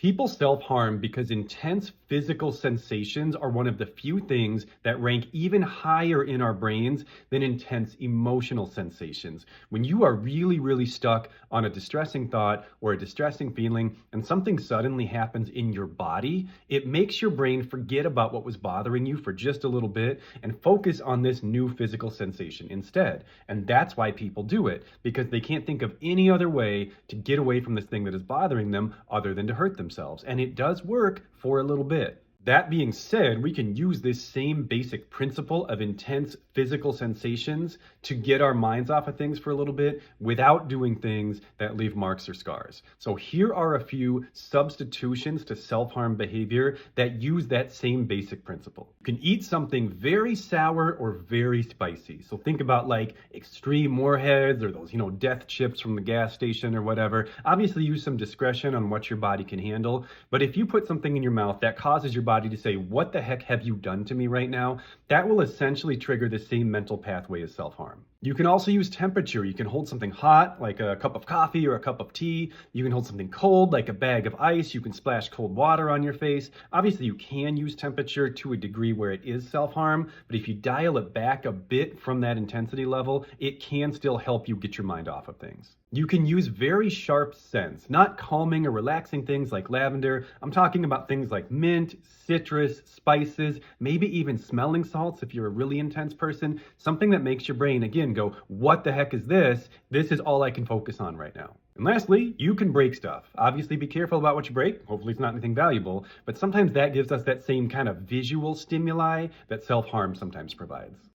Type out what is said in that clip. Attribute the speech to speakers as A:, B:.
A: People self-harm because intense physical sensations are one of the few things that rank even higher in our brains than intense emotional sensations. When you are really, really stuck on a distressing thought or a distressing feeling and something suddenly happens in your body, it makes your brain forget about what was bothering you for just a little bit and focus on this new physical sensation instead. And that's why people do it, because they can't think of any other way to get away from this thing that is bothering them other than to hurt themselves. And it does work for a little bit. That being said, we can use this same basic principle of intense physical sensations to get our minds off of things for a little bit without doing things that leave marks or scars. So here are a few substitutions to self-harm behavior that use that same basic principle. You can eat something very sour or very spicy. So think about like extreme warheads or those, death chips from the gas station or whatever. Obviously use some discretion on what your body can handle. But if you put something in your mouth that causes your body to say, "What the heck have you done to me right now?" that will essentially trigger the same mental pathway as self-harm. You can also use temperature. You can hold something hot, like a cup of coffee or a cup of tea. You can hold something cold, like a bag of ice. You can splash cold water on your face. Obviously, you can use temperature to a degree where it is self-harm, but if you dial it back a bit from that intensity level, it can still help you get your mind off of things. You can use very sharp scents, not calming or relaxing things like lavender. I'm talking about things like mint, citrus, spices, maybe even smelling salts if you're a really intense person. Something that makes your brain, again, go, "What the heck is this? This is all I can focus on right now." And lastly, you can break stuff. Obviously, be careful about what you break. Hopefully it's not anything valuable, but sometimes that gives us that same kind of visual stimuli that self-harm sometimes provides.